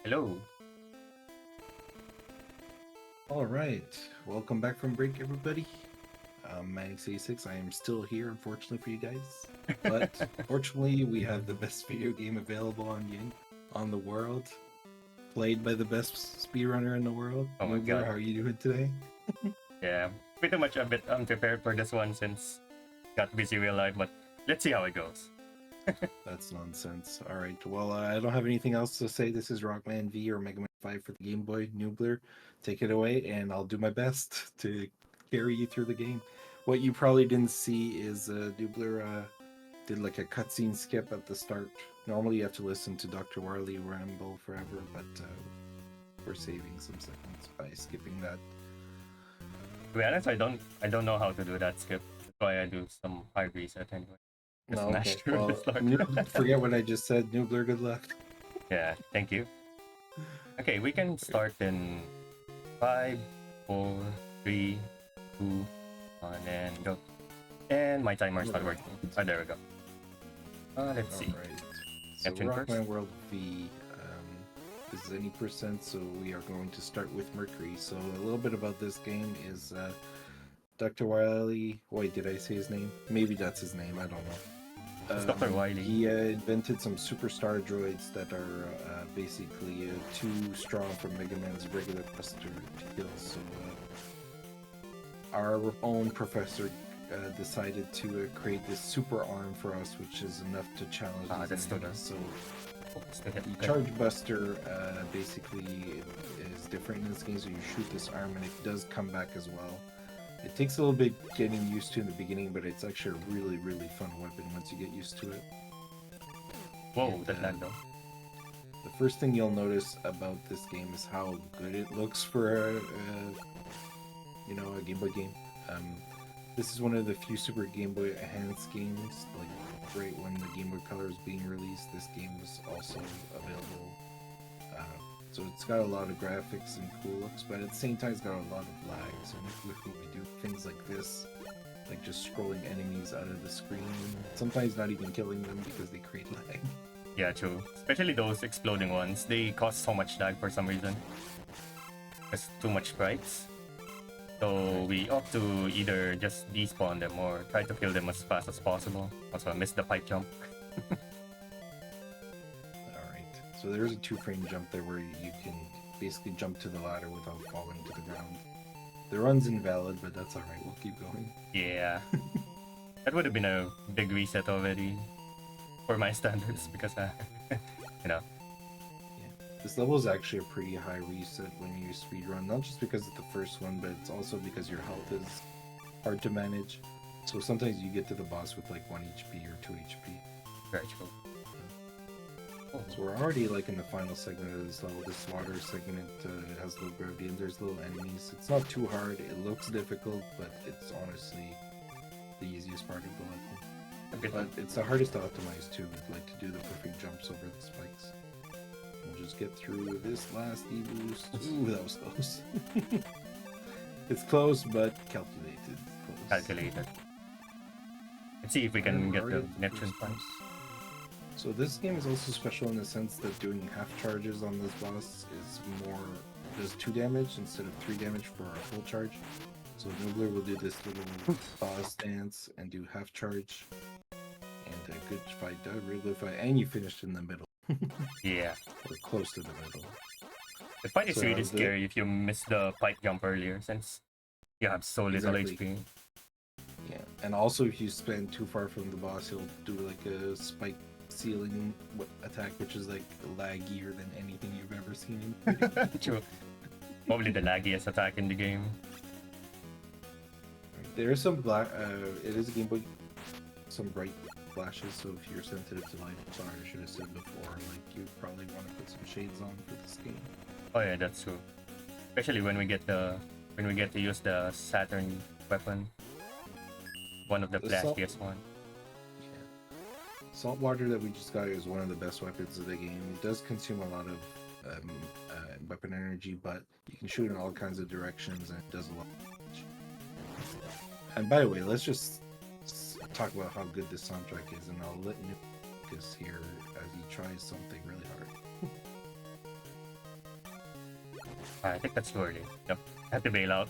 Hello. All right, welcome back from break, everybody. Manix86. I am still here, unfortunately for you guys, but fortunately, we have the best video game available on the world, played by the best speedrunner in the world. Oh my Noobler, god. how are you doing today? Yeah, pretty much a bit unprepared for this one since got busy real life, but let's see how it goes. That's nonsense. All right, well, I don't have anything else to say. This is Rockman V or Mega Man 5 for the Game Boy. Noobler, take it away, and I'll do my best to carry you through the game. What you probably didn't see is Noobler did like a cutscene skip at the start. Normally, you have to listen to Dr. Warley ramble forever, but we're saving some seconds by skipping that. To be honest, I don't know how to do that skip. That's why I do some hard reset anyway. Just No, smash okay. through the Well, start. forget what I just said. Noobler, good luck. Yeah, thank you. Okay, we can start in 5, 4, 3, 2, 1, and go. And my timer started working. Oh, there we go. Let's see. All right. So Neptune first. Rockman World V. This is any percent, so we are going to start with Mercury. So a little bit about this game is Dr. Wiley. Wait, did I say his name? Maybe that's his name. I don't know. It's Dr. Wiley. He invented some superstar droids that are basically too strong for Mega Man's regular Buster to kill. So our own professor decided to create this super arm for us, which is enough to challenge these that's still enemies. So the the Charge Buster basically is different in this game, so you shoot this arm and it does come back as well. It takes a little bit getting used to in the beginning, but it's actually a really, really fun weapon once you get used to it. Whoa, And, that land though. The first thing you'll notice about this game is how good it looks for a Game Boy game. This is one of the few Super Game Boy Enhanced games. Like right when the Game Boy Color was being released, this game was also available. So it's got a lot of graphics and cool looks, but at the same time, it's got a lot of lag. So when we do things like this, like just scrolling enemies out of the screen, sometimes not even killing them because they create lag. Yeah, true. Especially those exploding ones. They cause so much lag for some reason. There's too much sprites. So we opt to either just despawn them or try to kill them as fast as possible. Also, I missed the pipe jump. Alright, so there's a 2-frame jump there where you can basically jump to the ladder without falling to the ground. The run's invalid, but that's alright, we'll keep going. Yeah. That would have been a big reset already. For my standards, because, you know. This level is actually a pretty high reset when you speedrun, not just because it's the first one, but it's also because your health is hard to manage. So sometimes you get to the boss with like 1 HP or 2 HP. Very cool. So we're already like in the final segment of this level. This water segment has low gravity and there's little enemies. It's not too hard. It looks difficult, but it's honestly the easiest part of the level. But it's the hardest to optimize too, like to do the perfect jumps over the spikes. We'll just get through this last E-boost. Ooh, that was close. It's close, but calculated. Close. Calculated. Let's see if we can get the Neptune pipes. So this game is also special in the sense that doing half charges on this boss does 2 damage instead of 3 damage for a full charge. So Noobler will do this little boss dance and do half charge. And a good fight, a real good fight, and you finished in the middle. Yeah. Or close to the middle. The fight is really scary if you miss the pipe jump earlier, since you have so little HP. Yeah, and also if you spend too far from the boss, he'll do like a spike ceiling attack, which is like laggier than anything you've ever seen. True. Probably the laggiest attack in the game. There is some it is a Game Boy, some bright flashes, so if you're sensitive to light, sorry, I should have said before, like you probably want to put some shades on for this game. Oh yeah, that's true. Especially when we get to use the Saturn weapon, one of the flashiest one. Yeah. Salt water that we just got is one of the best weapons of the game. It does consume a lot of weapon energy, but you can shoot in all kinds of directions and it does a lot of damage. And by the way, let's just talk about how good this soundtrack is, and I'll let Nick focus here as he tries something really hard. I think that's too early. Yep. I had to bail out.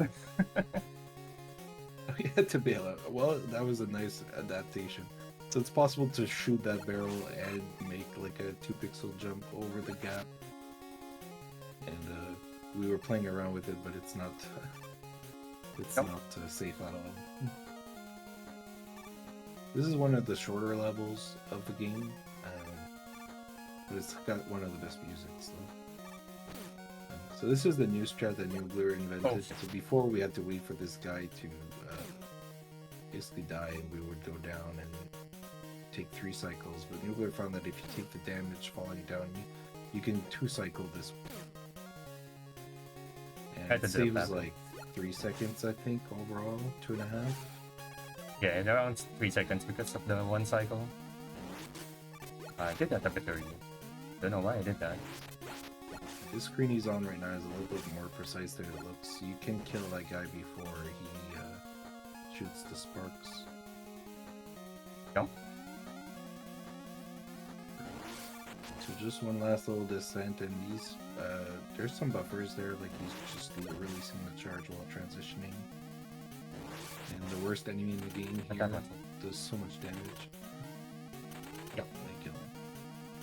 You had to bail out. Well, that was a nice adaptation. So it's possible to shoot that barrel and make like a 2-pixel jump over the gap. And we were playing around with it, but it's not safe at all. This is one of the shorter levels of the game, but it's got one of the best music. So this is the new strat that Noobler invented. Oh. So before we had to wait for this guy to basically die, and we would go down and take 3 cycles. But Noobler found that if you take the damage falling down, you can 2-cycle this. And it saves like 3 seconds, I think, overall, 2.5. Yeah, around 3 seconds because of the 1 cycle. I did that a bit early. Don't know why I did that. This screen he's on right now is a little bit more precise than it looks. You can kill that guy before he shoots the sparks. Jump. So just one last little descent, and these there's some buffers there, like he's just releasing the charge while transitioning. And the worst enemy in the game here does so much damage. Yep. They kill him.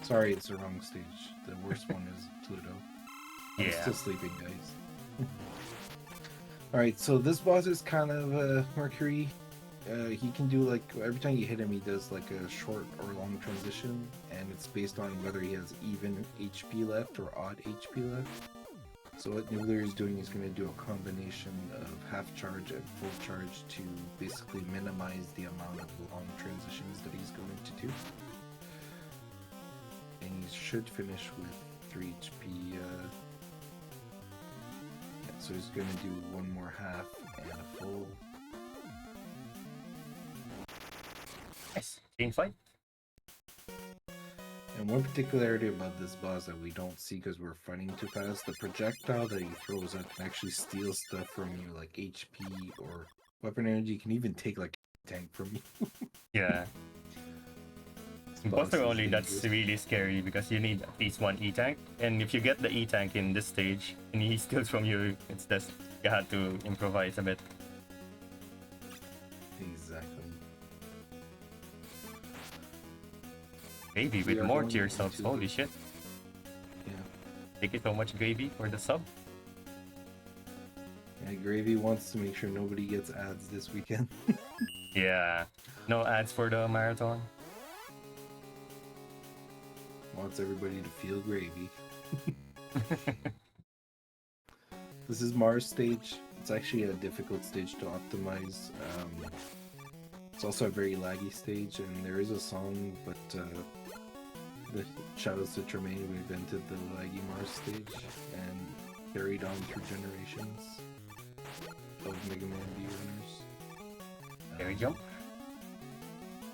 Sorry, it's the wrong stage. The worst one is Pluto. I'm Yeah. still sleeping, guys. Alright, so this boss is kind of Mercury. He can do like, every time you hit him, he does like a short or long transition, and it's based on whether he has even HP left or odd HP left. So what Noobler is doing is going to do a combination of half charge and full charge to basically minimize the amount of long transitions that he's going to do. And he should finish with 3 HP. So he's going to do one more half and a full. Nice. Chain fight. And one particularity about this boss that we don't see because we're fighting too fast, the projectile that he throws out can actually steal stuff from you, like HP or weapon energy. Can even take like a tank from you. Yeah. Buster only, that's really scary because you need at least 1 E-Tank, and if you get the E-Tank in this stage and he steals from you, it's just you had to improvise a bit. Exactly. Gravy with more tier subs, holy shit. Yeah. Thank you so much, Gravy, for the sub. Yeah, Gravy wants to make sure nobody gets ads this weekend. Yeah. No ads for the marathon. Wants everybody to feel gravy. This is Mars stage. It's actually a difficult stage to optimize. It's also a very laggy stage, and there is a song, but the shoutouts to Tremaine, we invented the laggy Mars stage and carried on through generations of Mega Man V runners. There we go.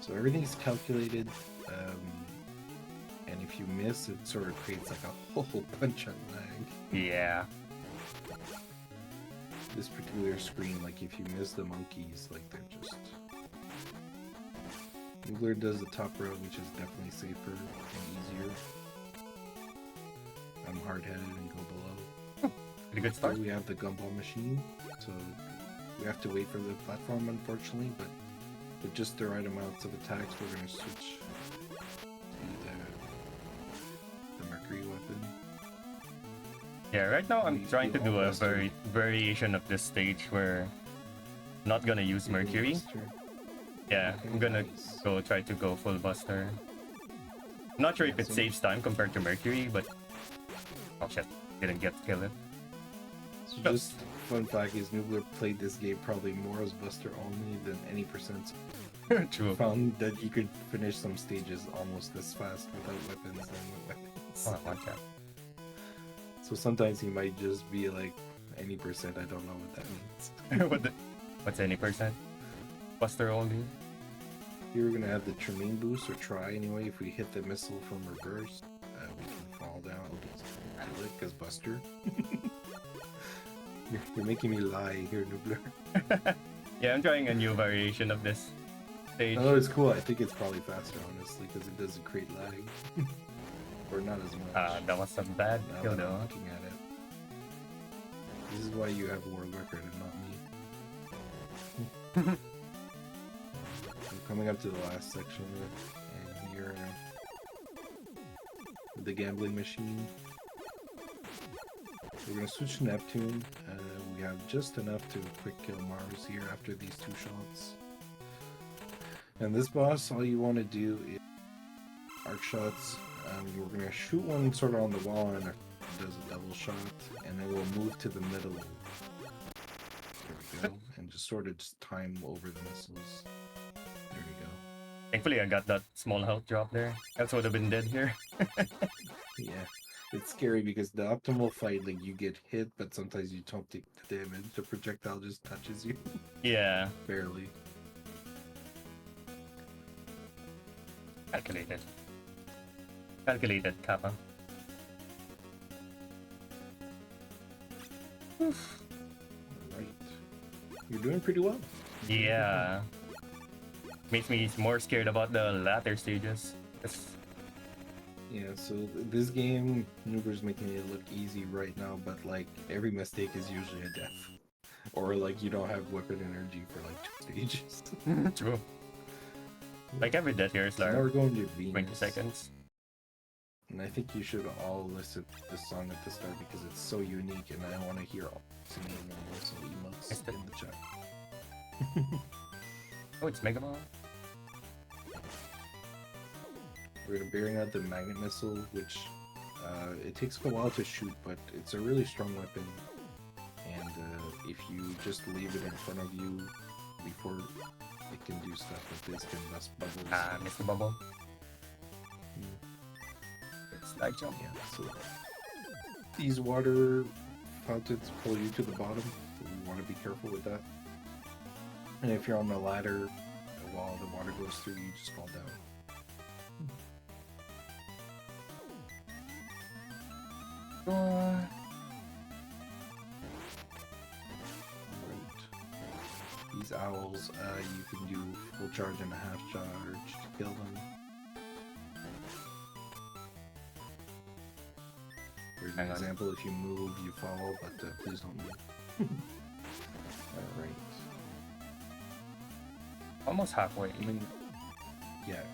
So everything's calculated. And if you miss, it sort of creates like a whole bunch of lag. Yeah. This particular screen, like if you miss the monkeys, like they're just... Noobler does the top row, which is definitely safer and easier. I'm hard-headed and go below. Pretty good start. So we have the gumball machine, so we have to wait for the platform, unfortunately, but with just the right amounts of attacks, we're going to switch the Mercury weapon. Yeah, right now I'm trying to do a variation of this stage where I'm not gonna use Mercury. Yeah, I'm gonna try to go full Buster. I'm not sure if it saves time compared to Mercury, but oh shit, didn't get to kill it. So just fun fact is Noobler played this game probably more as Buster only than any percent. True. Found that you could finish some stages almost as fast without weapons than with weapons. Oh, I want that. So sometimes he might just be like any percent. I don't know what that means. What's any percent? Buster only. Here we're gonna have the Tremaine boost, or try anyway. If we hit the missile from reverse, we can fall down. Kill it, because Buster. You're making me lie here, Noobler. Yeah, I'm trying a new variation of this stage. Oh, it's cool. I think it's probably faster, honestly, because it doesn't create lag. Or not as much. That was a bad Now kill that I'm though. looking at it. This is why you have a world record and not me. We're coming up to the last section, and here the gambling machine. We're gonna switch to Neptune. We have just enough to quick kill Mars here after these 2 shots. And this boss, all you want to do is arc shots. We're gonna shoot one sort of on the wall, and it does a double shot, and then we'll move to the middle. There we go, and just sort of just time over the missiles. There we go. Thankfully, I got that small health drop there. Else would have been dead here. Yeah, it's scary because the optimal fight, like you get hit, but sometimes you don't take the damage. The projectile just touches you. Yeah. Barely. Calculated. Calculated, Kappa. Right. You're doing pretty well. Yeah. Makes me more scared about the latter stages. Yeah, so this game, Noobler's making it look easy right now, but like every mistake is usually a death. Or like you don't have weapon energy for like 2 stages. True. Like every death here is So like now we're going to 20 Venus. seconds. And I think you should all listen to this song at the start because it's so unique, and I want to hear all singing and also emotes in the chat. Oh, it's Mega Man. We're gonna bury out the magnet missile, which it takes a while to shoot, but it's a really strong weapon. And if you just leave it in front of you before it can do stuff like this, can bust bubbles. Ah, missed the bubble. It's like jump. Yeah, so these water fountains pull you to the bottom, so you want to be careful with that. And if you're on the ladder, while the water goes through, you just fall down. Right. These owls, you can do full charge and a half charge to kill them. Here's an example: if you move, you fall, but please don't move. Alright. Almost halfway.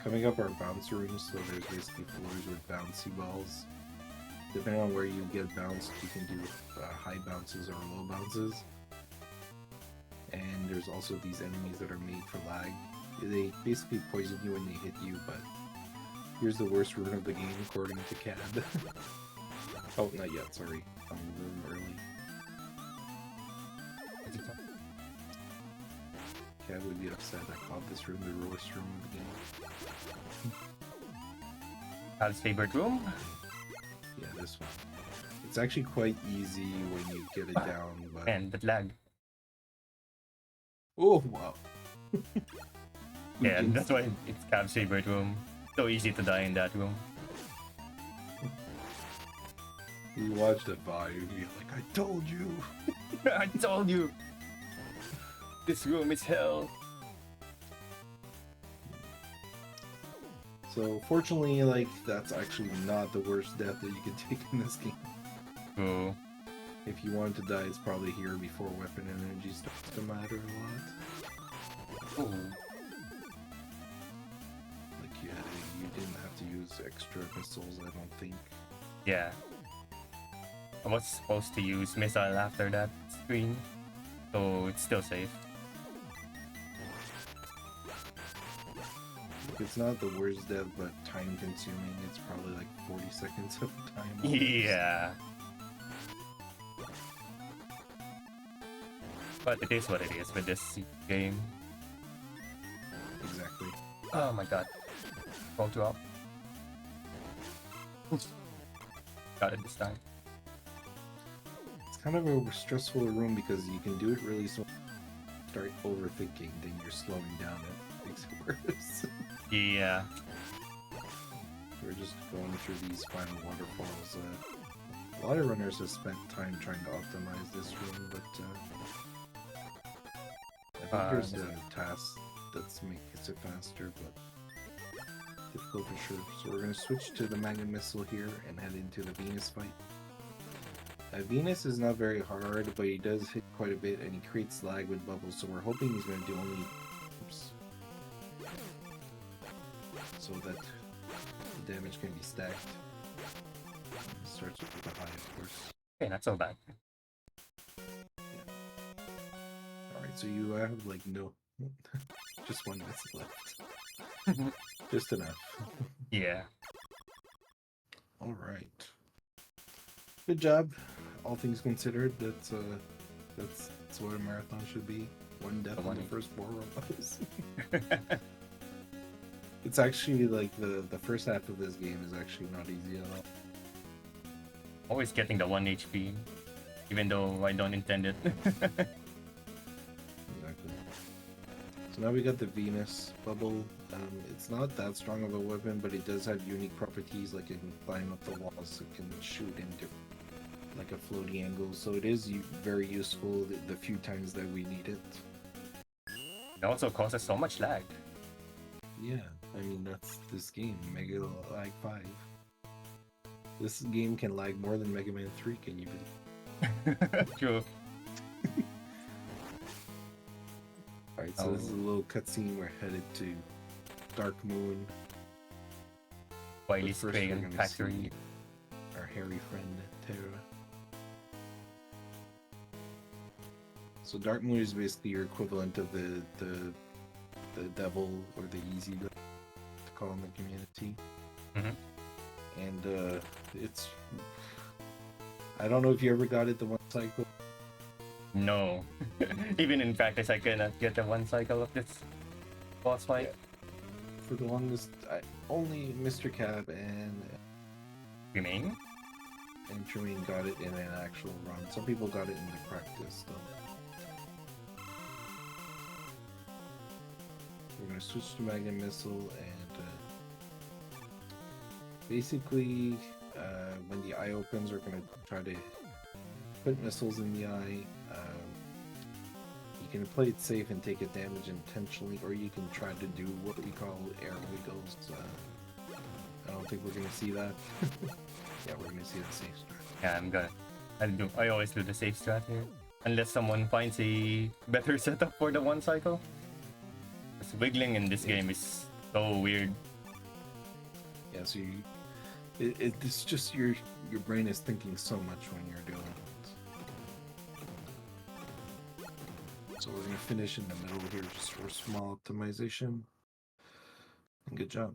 Coming up are bounce rooms, so there's basically floors with bouncy balls. Depending on where you get bounced, you can do high bounces or low bounces. And there's also these enemies that are made for lag. They basically poison you when they hit you, but here's the worst rune of the game according to CAD. Oh, not yet, sorry. I'm a little early. CAD would be upset. I called this room the worst room of the game. Al's favorite room? Yeah, this one. It's actually quite easy when you get it down, but... Man, that lag. Oh, wow. Yeah, that's why it's Cab's favorite room. So easy to die in that room. You watch the volume, and you're like, I told you! I told you! This room is hell. So, fortunately, like, that's actually not the worst death that you can take in this game. Oh. If you wanted to die, it's probably here before weapon energy starts to matter a lot. Oh. Like, you didn't have to use extra missiles, I don't think. Yeah. I was supposed to use missile after that screen, so it's still safe. It's not the worst death, but time consuming. It's probably like 40 seconds of time. Almost. Yeah. But it is what it is with this game. Exactly. Oh my god. Roll drop. Got it this time. It's kind of a stressful room because you can do it really slow. Start overthinking, then you're slowing down. It makes it worse. Yeah. We're just going through these final waterfalls. A lot of runners have spent time trying to optimize this room, but I think there's a task that makes it faster, but difficult for sure. So we're going to switch to the magnet missile here and head into the Venus fight. Venus is not very hard, but he does hit quite a bit, and he creates lag with bubbles, so we're hoping he's going to do only... Oops. So that the damage can be stacked. It starts with the high, of course. Okay, not so bad. Alright, so you have, like, no... just one missile left. Just enough. Yeah. Alright. Good job. All things considered, that's what a marathon should be. One death on the first 4 robots. It's actually like the first half of this game is actually not easy at all. Always getting the 1 HP, even though I don't intend it. Exactly. So now we got the Venus bubble. It's not that strong of a weapon, but it does have unique properties, like it can climb up the walls, it can shoot in different, like a floaty angle, so it is very useful the few times that we need it. It also causes so much lag. Yeah, I mean, that's this game, Mega Lag 5. This game can lag more than Mega Man 3 can even. True. Alright, so this is a little cutscene. We're headed to Dark Moon. Wiley's Crayon Factory. Our hairy friend, Terra. So Dark Moon is basically your equivalent of the devil, or the easy to call in the community. And it's... I don't know if you ever got it the 1 cycle. No. Even in practice, I cannot get the 1 cycle of this boss fight. Yeah. For the longest, only Mr. Cab and Remain? Tremaine got it in an actual run. Some people got it in the practice, though. We're going to switch to Magnum Missile, and basically, when the eye opens, we're going to try to put missiles in the eye. You can play it safe and take a damage intentionally, or you can try to do what we call air wiggles. I don't think we're going to see that. Yeah, we're going to see the safe strat. Yeah, I always do the safe strat here. Unless someone finds a better setup for the 1 cycle. Because wiggling in this game is so weird. Yeah, so it's just your brain is thinking so much when you're doing it. So we're going to finish in the middle here just for small optimization. And good job.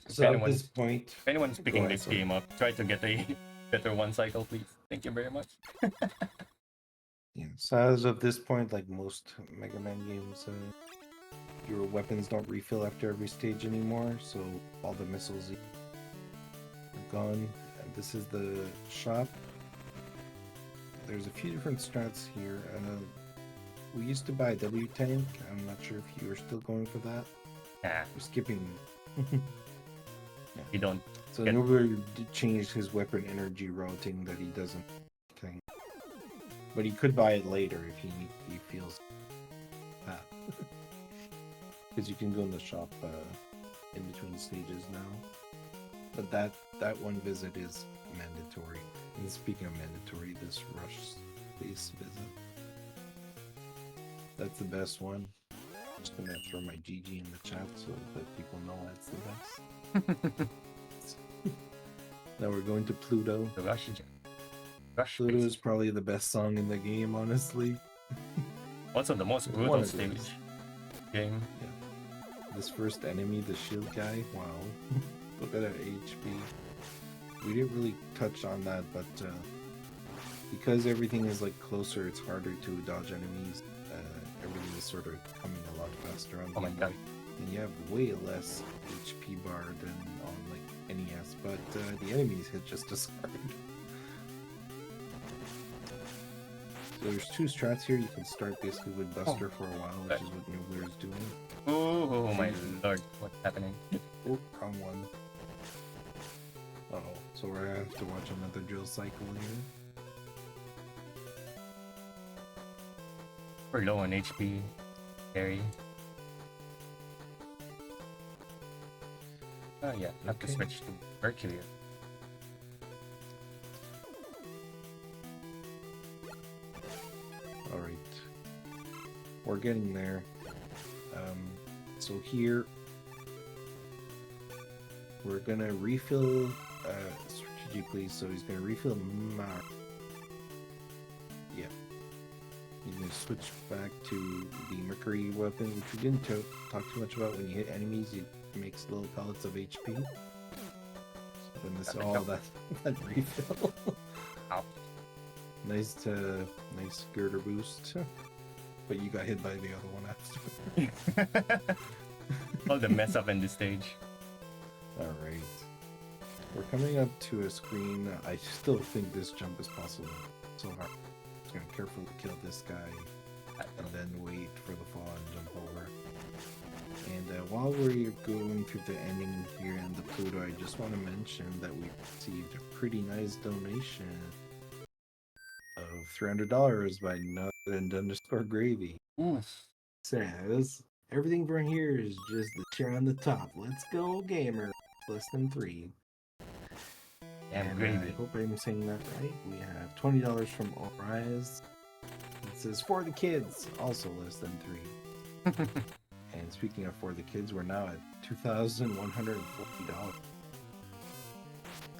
So at this point, if anyone's picking this game up, try to get a better 1 cycle, please. Thank you very much. Yeah, so as of this point, like most Mega Man games, your weapons don't refill after every stage anymore, so all the missiles are gone. And this is the shop. There's a few different strats here. We used to buy a W tank. I'm not sure if you are still going for that. Yeah. We're skipping. Yeah. We don't. So Noobler changed his weapon energy routing that he doesn't think. But he could buy it later if he feels that. Because you can go in the shop in between stages now. But that one visit is mandatory. And speaking of mandatory, this rush space visit. That's the best one. I'm just gonna throw my GG in the chat so that people know that's the best. Now we're going to Pluto. The rush Pluto is probably the best song in the game, honestly. Also the most brutal stage game. Yeah. This first enemy, the shield guy, wow. Look at that HP. We didn't really touch on that, but because everything is like closer, it's harder to dodge enemies. Everything is sort of coming a lot faster on the God. And you have way less HP bar than on like NES, but the enemies hit just as hard. So there's 2 strats here. You can start basically with Buster for a while, which is what Noobler is doing. Oh my lord, what's happening? Oh, wrong one. Uh oh, so we're gonna have to watch another drill cycle here. We're low on HP. Scary. Oh yeah, have to switch to Mercury. Alright. We're getting there. So here we're gonna refill strategically, so he's gonna refill Mar. Yeah. He's gonna switch back to the Mercury weapon, which we didn't talk too much about. When you hit enemies, it makes little pellets of HP. So then this all that refill. Ow. Nice girder boost. But you got hit by the other one after. All the mess up in this stage. Alright. We're coming up to a screen. I still think this jump is possible. So hard. Just gonna carefully kill this guy and then wait for the fall and jump over. And while we're going through the ending here in the Pluto, I just want to mention that we received a pretty nice donation of $300 by Nut_Gravy. Says, everything from here is just the chair on the top. Let's go, gamer. Less than 3. And I hope I'm saying that right. We have $20 from Orize. It says, for the kids. Also less than 3. And speaking of for the kids, we're now at $2,140.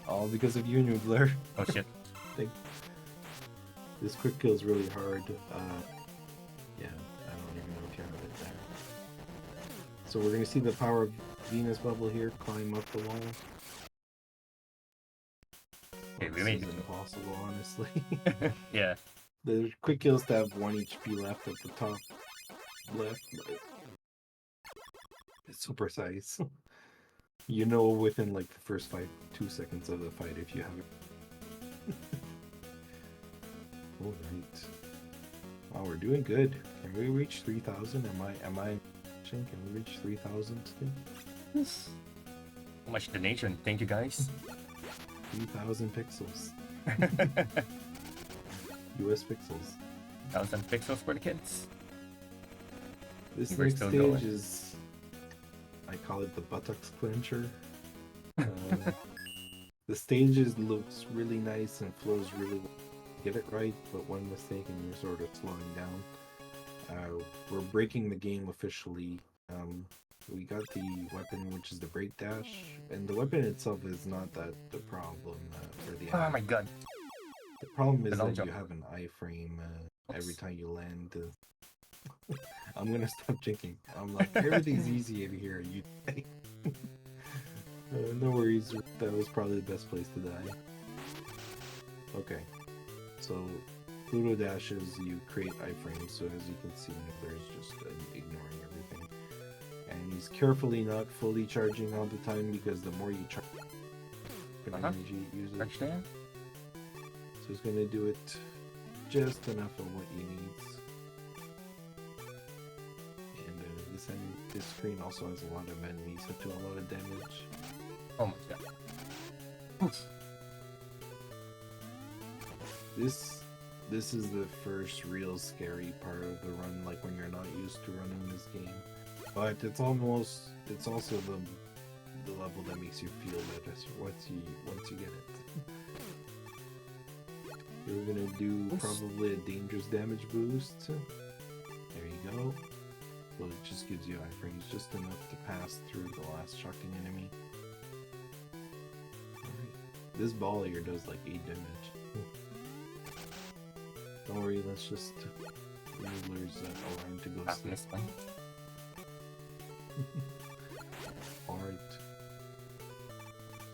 All because of you, Noobler. Oh shit. This quick kill is really hard. Yeah, I don't even know if you have it there. So we're going to see the power of Venus Bubble here climb up the wall. Okay, we This made is it. impossible, honestly. Yeah. The quick kills to have 1 HP left at the top left. It's so precise. You know within like the first 2 seconds of the fight if you have it. Alright. Wow, we're doing good. Can we reach 3,000? Am I can we reach 3,000 still? Yes. So much donation. Thank you guys. 3,000 pixels. US pixels. 1,000 pixels for the kids. This We're next still stage going. is, I call it the buttocks clincher. The stages looks really nice and flows really well. Get it right, but one mistake and you're sort of slowing down. We're breaking the game officially. We got the weapon, which is the break dash, and the weapon itself is not that the problem for the Oh my god. The problem is The long that jump. you have an iframe every time you land. I'm gonna stop jinking. I'm like, everything's easy over here. You no worries. That was probably the best place to die. Okay, so Pluto dashes, you create iframes. So as you can see, there's just ignoring everything, and he's carefully not fully charging all the time because the more you charge, energy it uses. Touch there. So he's gonna do it just enough of what he needs. And this screen also has a lot of enemies that do a lot of damage. Oh my god. Oof. This is the first real scary part of the run, like when you're not used to running this game. But it's also the level that makes you feel better once you get it. You're gonna do probably a dangerous damage boost. There you go. Well, it just gives you iframes just enough to pass through the last shocking enemy. Alright. This ball here does like 8 damage. Don't worry, let's just Noobler's alarm to go sleep. This one. Alright.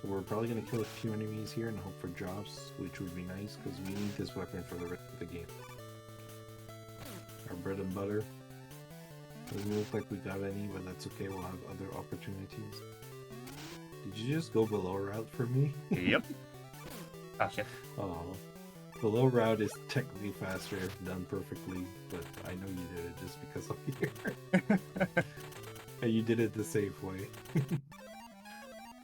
So we're probably going to kill a few enemies here and hope for drops, which would be nice because we need this weapon for the rest of the game. Our bread and butter. Doesn't look like we got any, but that's okay, we'll have other opportunities. Did you just go below route for me? Yep. Oh shit. Oh. Below route is technically faster if done perfectly, but I know you did it just because I'm here. And you did it the safe way.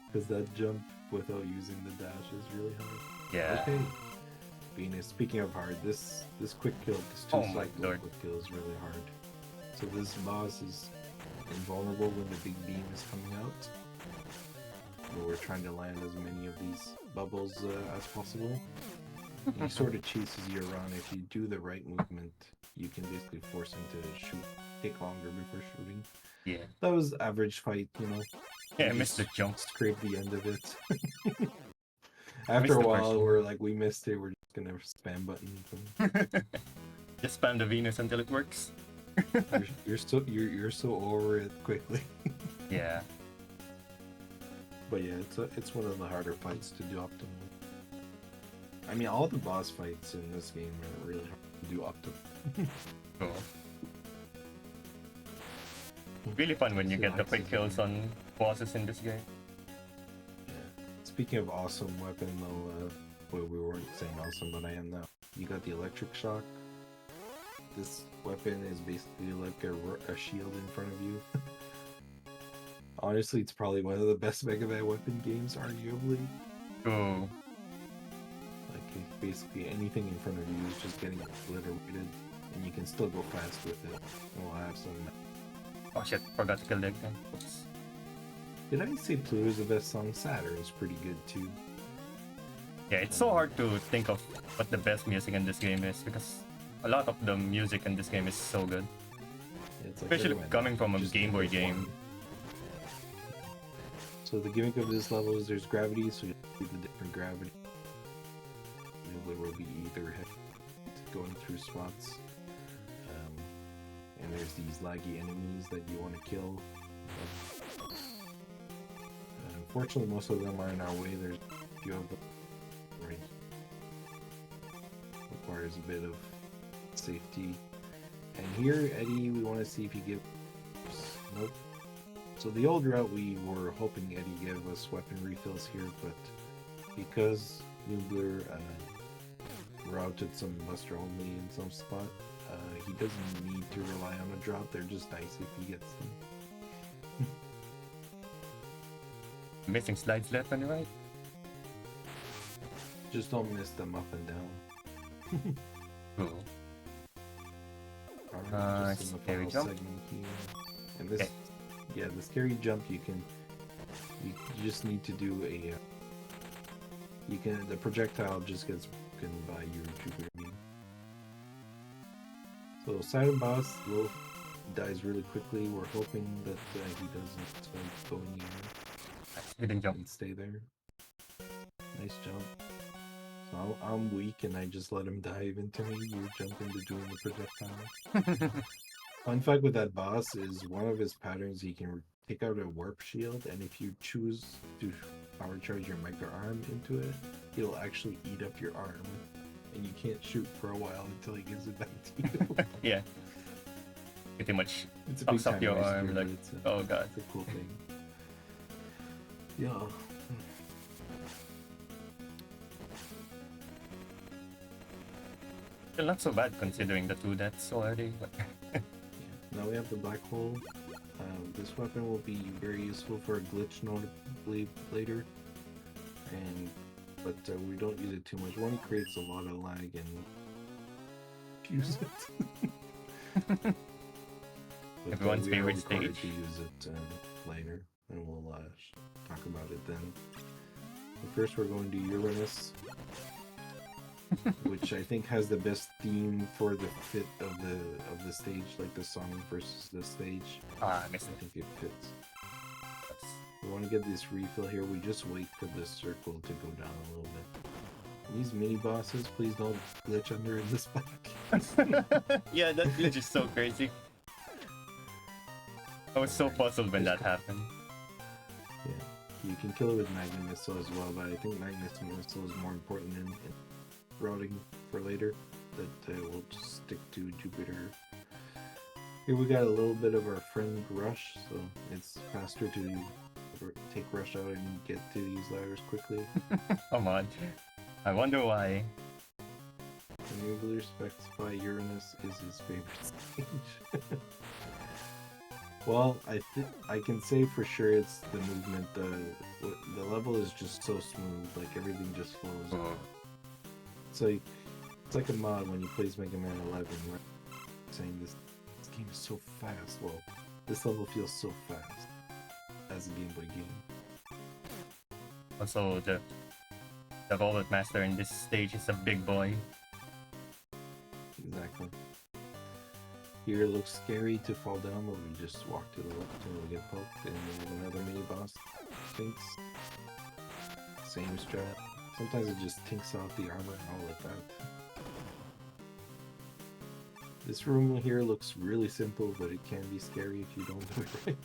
Because that jump without using the dash is really hard. Yeah. Okay. Venus, speaking of hard, this quick kill, this Oh my two-cycle lord. quick kill is really hard. So this boss is invulnerable when the big beam is coming out. But we're trying to land as many of these bubbles as possible. He sort of chases you around. If you do the right movement, you can basically force him to shoot, take longer before shooting. Yeah. That was average fight, you know. Yeah, I We missed the just jump. scraped the end of it. I missed After a the first while, one. we're like, we missed it. We're just gonna spam buttons. Just spam the Venus until it works. You're so over it quickly. Yeah. But yeah, it's one of the harder fights to do optimally. I mean, all the boss fights in this game are really hard to do optimally. Cool. Really fun when you get the quick kills on bosses in this game. Yeah. Speaking of awesome weapon, though, well, we weren't saying awesome, but I am now. You got the electric shock. This weapon is basically like a shield in front of you. Honestly, it's probably one of the best Mega Man weapon games, arguably. Cool. Like, basically anything in front of you is just getting obliterated, and you can still go fast with it. And we'll have some... Oh shit, forgot to kill the guy. Oops. Did I say Pluto's the best song? Saturn's pretty good, too. Yeah, it's so hard to think of what the best music in this game is because a lot of the music in this game is so good. It's like Especially coming from a Game Boy game. So the gimmick of this level is there's gravity, so you see the different gravity. It will be either going through spots, and there's these laggy enemies that you want to kill. Unfortunately, most of them are in our way. There's a few of them. Right. Requires a bit of safety. And here, Eddie, we want to see if you give... Nope. So the old route, we were hoping Eddie gave us weapon refills here, but because Noobler routed some Buster only in some spot, he doesn't need to rely on a drop. They're just nice if he gets them. Missing slides left and right. Just don't miss them up and down. Cool. Alright, just in the scary final jump. segment here. And this, yeah, the scary jump you just need to do a, the projectile just gets broken by your Jupiter beam. So Siren Boss dies really quickly. We're hoping that he doesn't go anywhere. Hidden jump. And stay there. Nice jump. So I'm weak and I just let him dive into me. You jump into doing the projectile. Fun fact with that boss is one of his patterns, he can take out a warp shield, and if you choose to power charge your micro arm into it, he'll actually eat up your arm, and you can't shoot for a while until he gives it back to you. Yeah. Pretty much It's a fucks up time your waster, arm, but like, it's oh god. it's a cool thing. Yeah. Still not so bad considering the 2 deaths already. But Yeah. Now we have the black hole. This weapon will be very useful for a glitch notably later, but we don't use it too much. One, it creates a lot of lag and use it. Everyone's we are favorite required stage. to use it later, and we'll talk about it then. But first, we're going to Uranus, which I think has the best theme for the fit of the stage, like the song versus the stage. I missed I it. think it fits. That's... We want to get this refill here. We just wait for the circle to go down a little bit. These mini bosses, please don't glitch under in this back. Yeah, that glitch is so crazy. I was so puzzled when that happened. Yeah, you can kill it with Magnet Missile as well, but I think Magnet Missile is more important in routing for later. That we'll just stick to Jupiter. Here we got a little bit of our friend Rush, so it's faster to take Rush out and get to these ladders quickly. Come on. I wonder why. The Noobler specify Uranus is his favorite stage. Well, I can say for sure it's the movement. The level is just so smooth, like everything just flows. Oh. It's like a mod when you play Mega Man 11, right? Saying this game is so fast. Well, this level feels so fast as a Game Boy game. Also, the Velvet Master in this stage is a big boy. Exactly. Here it looks scary to fall down, but we just walk to the left and we'll get poked. And we have another mini boss. Sphinx. Same strat. Sometimes it just tinks off the armor. I'll let that. This room here looks really simple, but it can be scary if you don't do it right.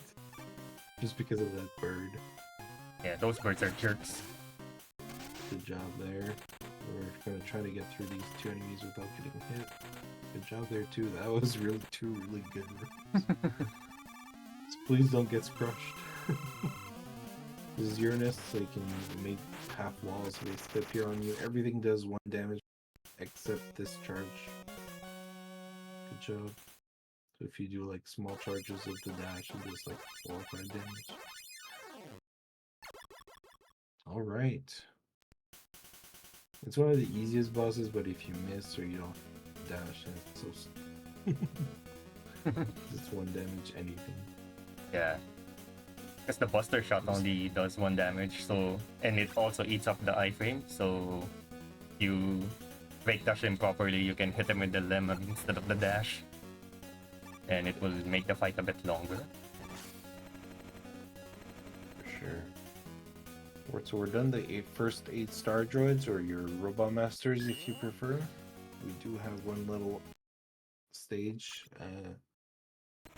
Just because of that bird. Yeah, those birds are jerks. Good job there. We're gonna try to get through these two enemies without getting hit. Good job there too. That was really two really good rooms. So please don't get crushed. This is Uranus, so you can make half walls so they step here on you. Everything does 1 damage except this charge. Good job. So if you do like small charges of the dash, it does like 4 or 5 damage. Alright. It's one of the easiest bosses, but if you miss or you don't dash, it's so it's 1 damage anything. Yeah. Because the Buster Shot only does 1 damage, so and it also eats up the iframe, so you break dash him properly, you can hit him with the lemon instead of the dash. And it will make the fight a bit longer. For sure. So we're done the first 8 star droids, or your robot masters if you prefer. We do have one little stage,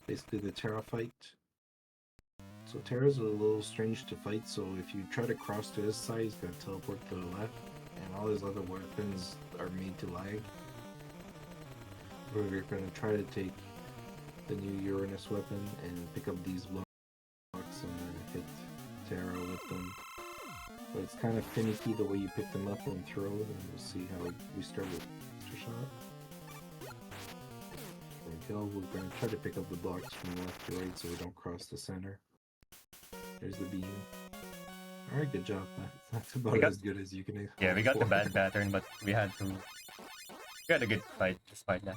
basically the Terra fight. So Terra's a little strange to fight, so if you try to cross to his side, he's going to teleport to the left, and all his other weapons are made to lag. We're going to try to take the new Uranus weapon and pick up these blocks and then hit Terra with them. But it's kind of finicky the way you pick them up and throw, and we'll see how we start with Extra Shot. There we go. We're going to try to pick up the blocks from left to right so we don't cross the center. There's the beam. Alright, good job. That's about as good as you can. Yeah, we got the bad pattern, but we had a good fight despite that.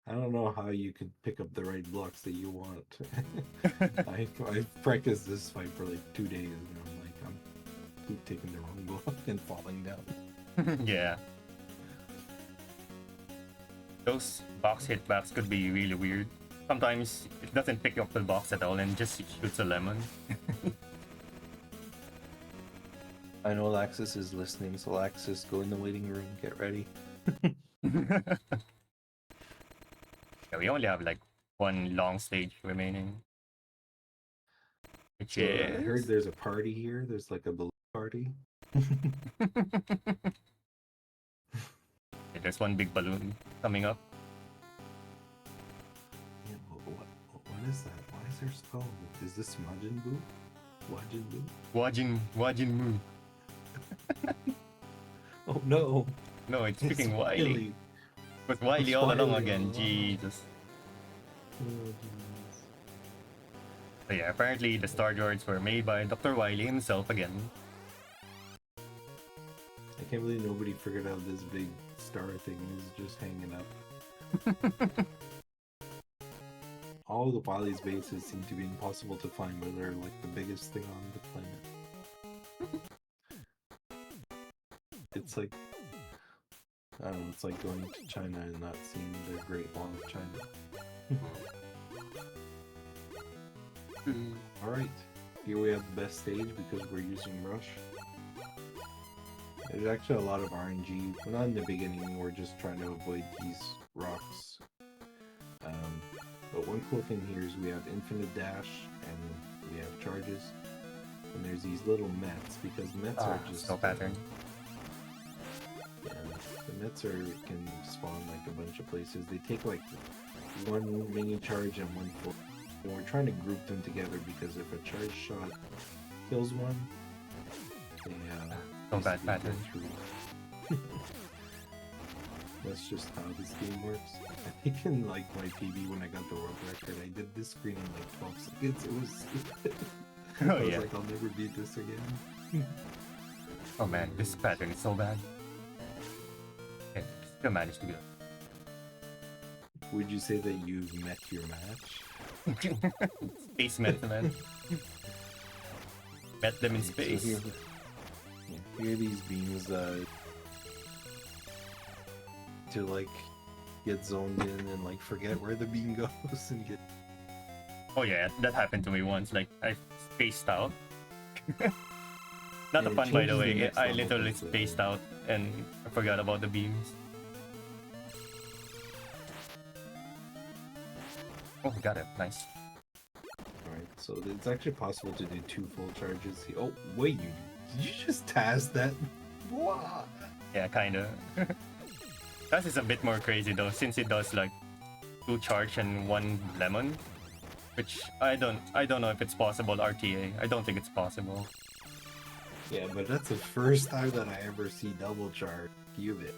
I don't know how you could pick up the right blocks that you want. I've practiced this fight for like 2 days, and I'm keep taking the wrong block and falling down. Yeah. Those box hitbacks could be really weird. Sometimes it doesn't pick up the box at all and just shoots a lemon. I know Laxus is listening, so Laxus, go in the waiting room, get ready. Yeah, we only have like 1 long stage remaining. Which is... I heard there's a party here. There's like a balloon party. Yeah, there's 1 big balloon coming up. Yeah, what is that? Why is there skull? Is this Majin Buu? Wajin Buu? Wajin Mu. Oh no! No, it's freaking Wily. But Wily all along again, Jesus. Oh, so yeah, apparently the Star Droids were made by Dr. Wily himself again. I can't believe nobody figured out this big star thing is just hanging up. All the Wily's bases seem to be impossible to find, but they're like the biggest thing on the planet. It's like, I don't know, it's like going to China and not seeing the Great Wall of China. Alright, here we have the best stage because we're using Rush. There's actually a lot of RNG, not in the beginning, we're just trying to avoid these rocks. But one cool thing here is we have infinite dash and we have charges. And there's these little mets, because mets are just... no pattern. Yeah, the mets can spawn like a bunch of places. They take like 1 mini charge and 1 full. And we're trying to group them together because if a charge shot kills one, they no bad pattern. That's just how this game works. I think in like my PB when I got the world record, I did this screen in like 12 seconds. It was stupid. Oh, I was yeah. like, I'll never beat this again. Oh man, this pattern is so bad. Okay, still managed to do it. Would you say that you've met your match? Space met, man. Met them in space. So here are these beams to like get zoned in and like forget where the beam goes and get. Oh yeah, that happened to me once. Like I spaced out. Not a And it pun, by the changes the way. next I level literally completely. spaced out and I forgot about the beams. Oh, we got it. Nice. Alright, so it's actually possible to do 2 full charges. Oh, wait, did you just task that? What? Yeah, kinda. That is a bit more crazy though, since it does like 2 charge and 1 lemon. Which I don't know if it's possible RTA. I don't think it's possible. Yeah, but that's the first time that I ever see double charge qubit.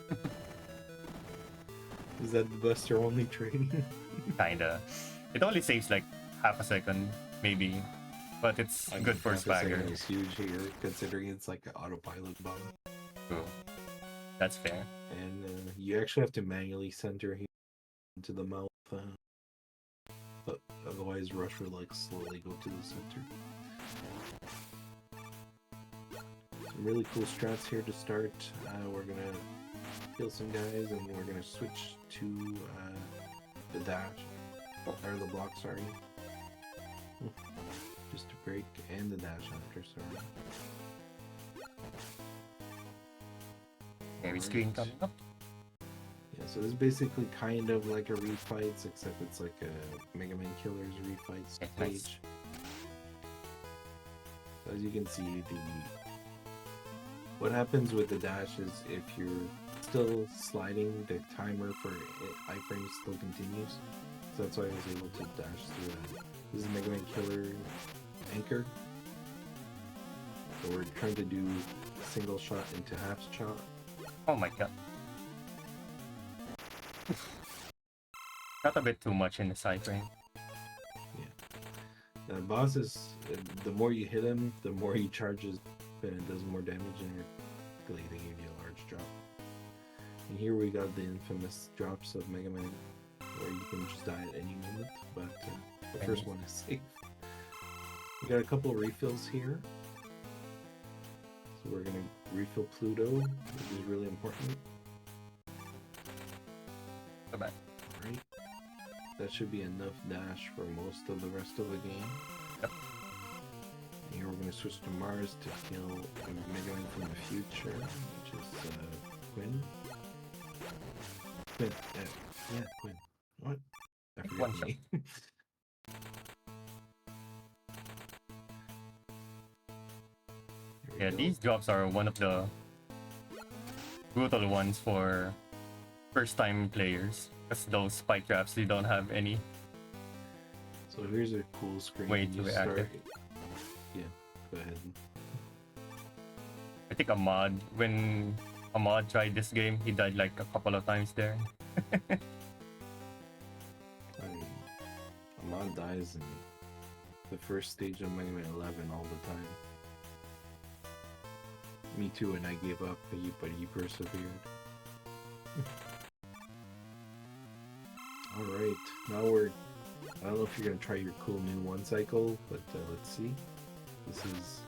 Is that the Buster only training? Kinda. It only saves like half a second, maybe. But it's good for Swagger. It's huge here, considering it's like an autopilot bomb. True. That's fair. And you actually have to manually center him into the mouth. But otherwise, Rush would like slowly go to the center. Some really cool strats here to start. We're gonna kill some guys, and we're gonna switch to the dash, or the block. Sorry, just to break, and the dash after. Sorry. Every screen coming up. Yeah, so this is basically kind of like a refights, except it's like a Mega Man Killer's refight stage. Nice. As you can see, what happens with the dash is if you're still sliding, the timer for iframes still continues. So that's why I was able to dash through that. This is Mega Man Killer Anchor. So we're trying to do single shot into half shot. Oh my god. Not a bit too much in the side frame. Yeah. The boss is, the more you hit him, the more he charges and it does more damage, and they give you a large drop. And here we got the infamous drops of Mega Man, where you can just die at any moment, but the first one is safe. We got a couple refills here. So we're gonna refill Pluto, which is really important. Go back. Alright. That should be enough dash for most of the rest of the game. Yep. And here we're going to switch to Mars to kill Mega Man from the future, which is Quinn. Quinn, yeah, Quinn. What? I forgot One the shot. name. Yeah, these drops are one of the brutal ones for first-time players. Because those spike traps, you don't have any So here's a cool screen. way to react. Yeah, go ahead. I think when Ahmad tried this game, he died like a couple of times there. Ahmad dies in the first stage of Mega Man 11 all the time. Me too, and I gave up, but he persevered. Alright, now I don't know if you're gonna try your cool new one cycle, but let's see. This is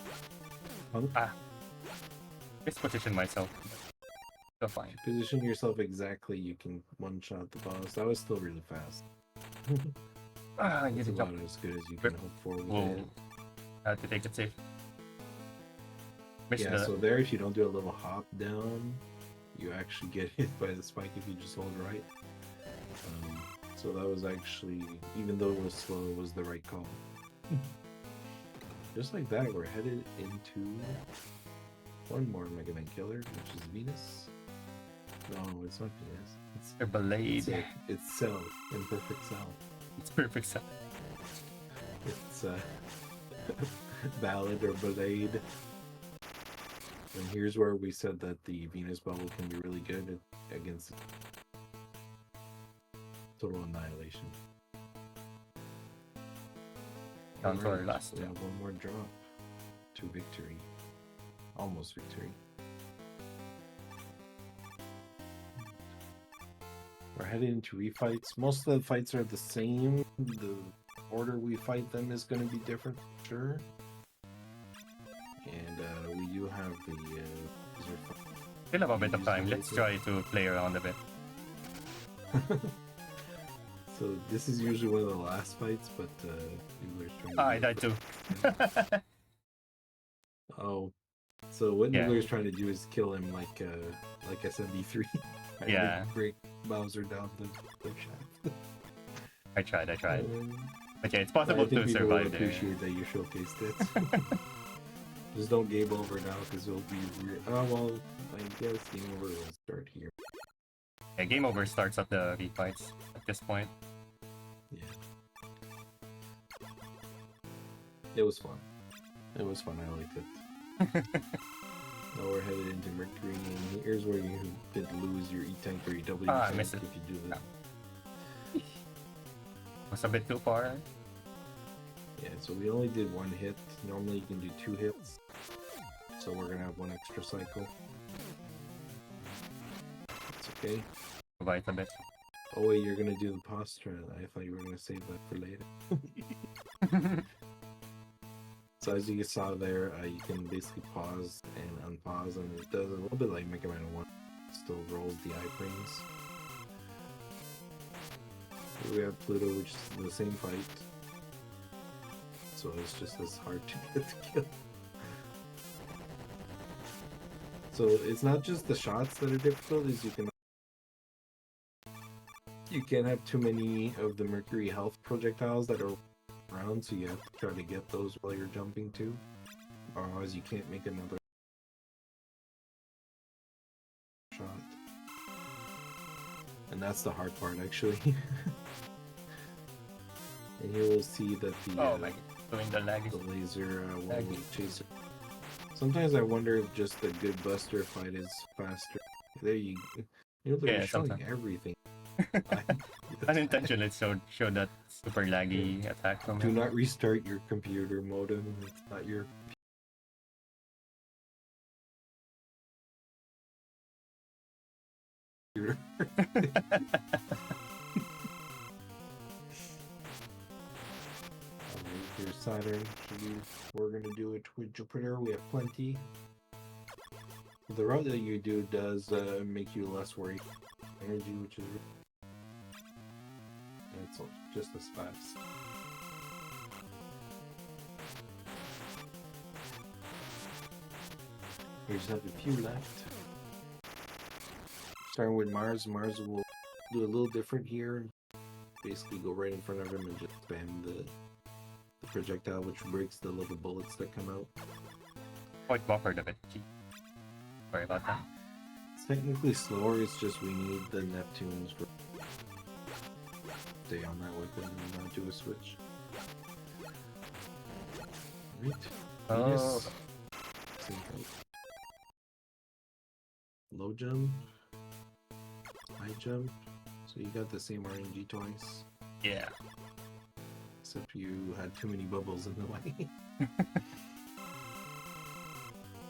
Punk. Misposition myself. So fine. Position yourself exactly, you can one-shot the boss. That was still really fast. I It's need to about jump. as good as you can hope for with Whoa. it. I had to take it safe. Missed Yeah, the... so there, if you don't do a little hop down, you actually get hit by the spike if you just hold right. So that was actually, even though it was slow, it was the right call. Just like that, we're headed into one more Mega Man Killer, which is Venus. No, it's not Venus. It's a blade. it's Cell, Imperfect Cell. It's perfect set. It's Ballad or Blade. And here's where we said that the Venus bubble can be really good against Total Annihilation. Down to our Alright, last we drop. have one more drop to victory. Almost victory. We're heading into refights. Most of the fights are the same. The order we fight them is going to be different, sure. And we do have the Still have a bit of time. Let's try to play around a bit. So this is usually one of the last fights, but Noobler's trying to I do died too. Oh, so what Yeah. Noobler is trying to do is kill him like SMB3. Yeah. Break Bowser down the shaft. I tried. Um, But yeah, it's I possible think to people will survive there. appreciate that you showcased it. Just don't game over now because it'll be weird. Oh well, I guess game over will start here. Yeah, game over starts at the refights at this point. Yeah. It was fun. It was fun. I liked it. Now we're headed into Mercury, and here's where you could lose your E tank or your W I tank missed if it. you do that. Was a bit too far. Yeah, so we only did one hit. Normally you can do 2 hits. So we're gonna have 1 extra cycle. It's okay. Survived a bit. Oh wait, you're gonna do the pause turn. I thought you were gonna save that for later. So as you saw there, you can basically pause and unpause, and it does a little bit like Mega Man 1. Still rolls the iframes. Here we have Pluto, which is the same fight. So it's just as hard to get the kill. So it's not just the shots that are difficult, is you can't have too many of the Mercury health projectiles that are around, so you have to try to get those while you're jumping too. Otherwise you can't make another shot. And that's the hard part actually. And here we'll see that the Oh my god, doing the lag. the laser Laggy. will chase it. Sometimes I wonder if just the good Buster fight is faster. There you know, they're Yeah, showing sometimes. everything. Unintentionally showed that super laggy attack from Do him. not restart your computer modem. It's not your computer. Here's Saturn. We're gonna do it with Jupiter. We have plenty. The route that you do does make you less worried. Energy, which is it's just as fast. We just have a few left. Starting with Mars. Mars will do a little different here. Basically go right in front of him and just spam the projectile, which breaks the little bullets that come out. Quite buffered a bit. Gee. Sorry about that. It's technically slower, it's just we need the Neptunes for stay on that weapon and not do a switch. Right. Oh. Venus. Same thing. Low jump. High jump. So you got the same RNG twice. Yeah. Except you had too many bubbles in the way.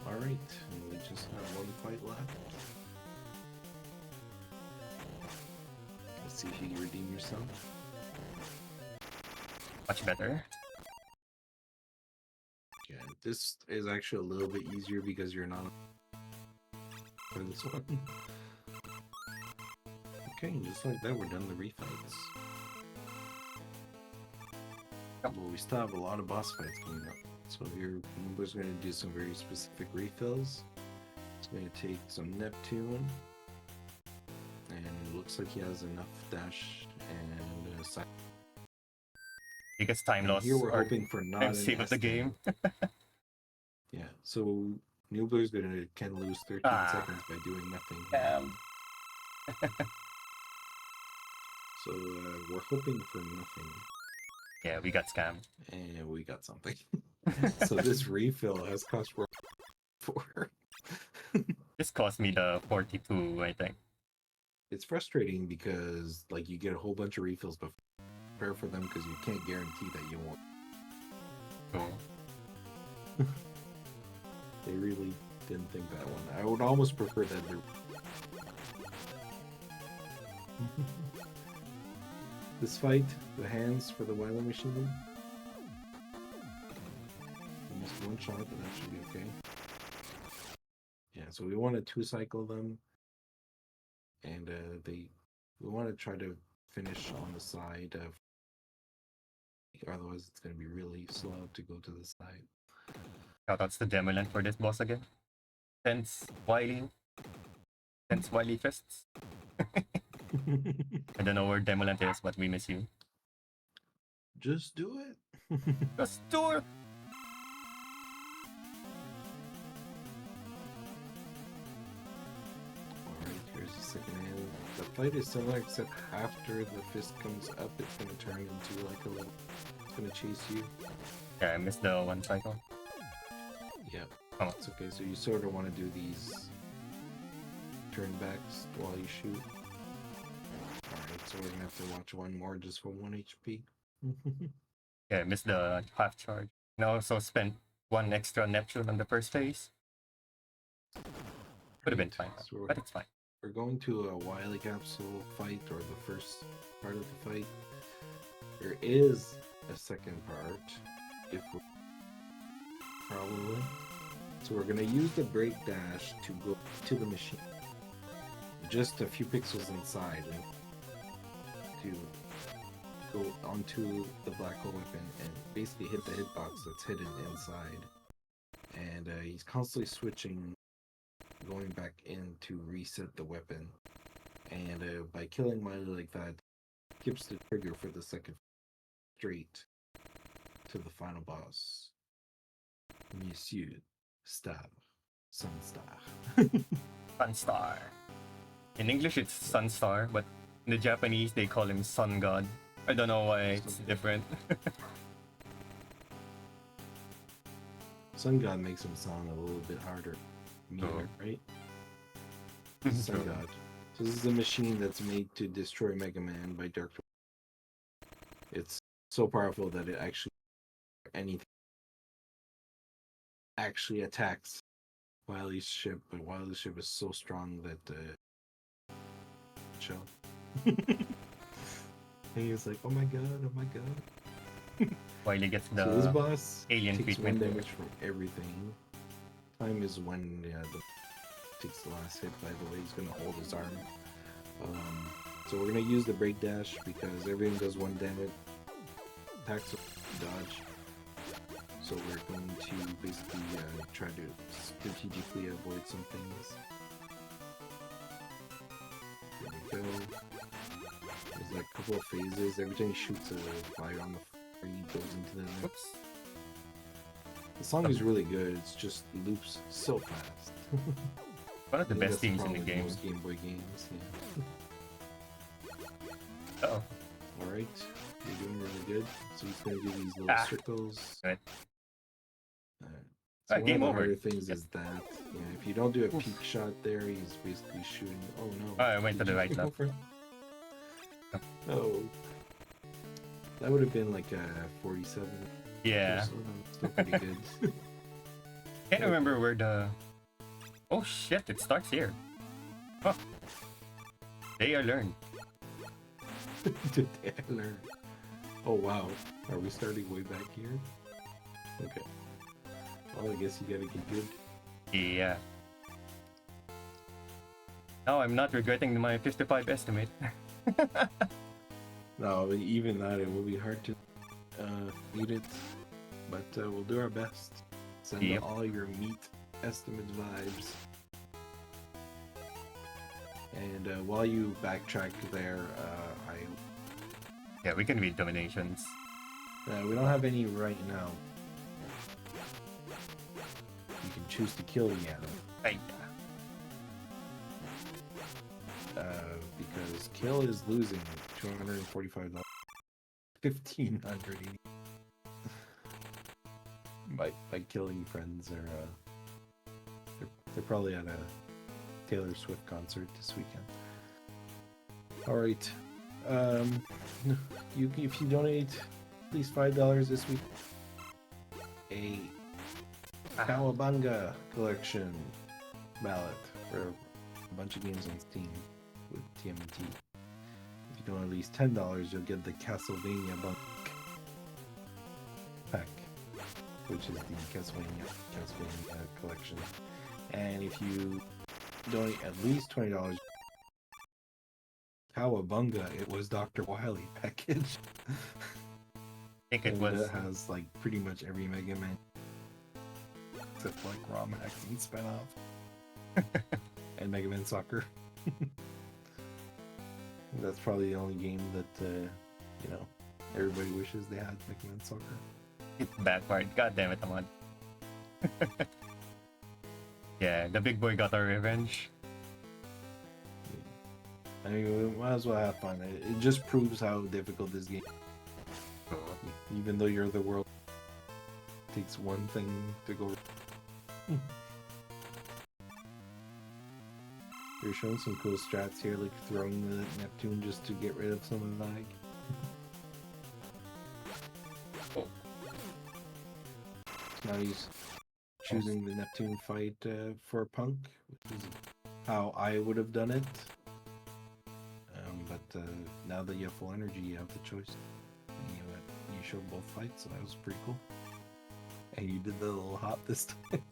Alright, and we just have 1 fight left. Let's see if you can redeem yourself. Much better. Yeah, this is actually a little bit easier because you're not for this one. Okay, just like that, we're done the refights. Yep. Well, we still have a lot of boss fights coming up. So here, Noobler's going to do some very specific refills. He's going to take some Neptune. And it looks like he has enough dash and side. Biggest time loss. Here we're or hoping for not time an save of the S10. game. Yeah, so Noobler's can lose 13 seconds by doing nothing. So we're hoping for nothing. Yeah, we got scammed. And we got something. So this refill has cost 4. This cost me the 42, I think. It's frustrating because like you get a whole bunch of refills, but prepare for them because you can't guarantee that you won't. Cool. They really didn't think that one. I would almost prefer that they're... This fight, the hands for the Weiler machine. Almost 1 shot, but that should be okay. Yeah, so we want to 2-cycle them. And they We want to try to finish on the side of. Otherwise, it's going to be really slow to go to the side. Shoutouts to Demoland for this boss again. Tense Wily fists. I don't know where Demoland is, but we miss you. Just do it. Just do it. Alright, here's the second hand. The fight is similar, except after the fist comes up, it's going to turn into like a little. It's going to chase you. Yeah, I missed the one cycle. Yeah, Oh. it's okay. So you sort of want to do these turnbacks while you shoot. Alright, so we're going to have to watch one more just for 1 HP. Yeah, I missed the half charge. And I also spent 1 extra Neptune on the first phase. Could have been fine, So but it's fine. we're going to a Wily Capsule fight, or the first part of the fight. There is a second part, if we're probably. So we're going to use the break dash to go to the machine. Just a few pixels inside to go onto the black hole weapon and basically hit the hitbox that's hidden inside. And he's constantly switching, going back in to reset the weapon. And by killing Miley like that, skips the trigger for the second straight to the final boss. Monsieur Star. Sunstar. Sunstar. In English it's Sunstar, but in the Japanese they call him Sun God. I don't know why it's different. Sun God makes him sound a little bit harder. Meaner, right? Sun God. So this is a machine that's made to destroy Mega Man by Dark. It's so powerful that it anything actually attacks Wily's ship, but Wily's ship is so strong that chill. And he was like, oh my god. Wily gets the So this boss alien takes treatment. 1 damage from everything. Time is when the takes the last hit, by the way. He's gonna hold his arm. So we're gonna use the break dash because everything does 1 damage. Attacks dodge. So we're going to basically try to strategically avoid some things. There we go. There's like a couple of phases. Every time he shoots a fire on the fire, he goes into the next. Oops. The song is really good. It's just loops so fast. One of the I think best that's themes in the problem with game. most Game Boy games. Yeah. Oh, All right, you're doing really good. So he's gonna do these little circles. Right. So one Game of the over. harder things is that if you don't do a peek shot there, he's basically shooting. Oh no! I went to the right now. Oh, that would have been like a 47. Yeah. So still pretty good. Can't remember where the... Oh shit, it starts here. Huh. They are learned. Did they learn? Oh wow, are we starting way back here? Okay. Well, I guess you gotta get good. Yeah. Now I'm not regretting my 55 estimate. No, but even that, it will be hard to beat it. But we'll do our best. Send all your meat estimate vibes. And while you backtrack there, Yeah, we can read dominations. we don't have any right now. You can choose to kill Yano. Right. Because kill is losing $245. 1,580. By killing friends, or they're probably at a Taylor Swift concert this weekend. All right, if you donate at least $5 this week, a Cowabunga collection ballot for a bunch of games on Steam with TMNT. If you donate at least $10, you'll get the Castlevania bunk pack, which is the Castlevania collection. And if you donate at least $20, Cowabunga, it was Dr. Wily package. I think it And was. it has like pretty much every Mega Man except like ROM hacks and spin-off. And Mega Man Soccer. That's probably the only game that you know, everybody wishes they had Mega Man Soccer. It backfired. God damn it, Ahmad. Yeah, the big boy got our revenge. I mean, we might as well have fun. It just proves how difficult this game is. Even though you're the world, it takes one thing to go. You're showing some cool strats here, like throwing the Neptune just to get rid of some of the lag. Oh. Now he's choosing the Neptune fight for Punk, which is how I would have done it. But now that you have full energy, you have the choice. You showed both fights, so that was pretty cool. And you did the little hop this time.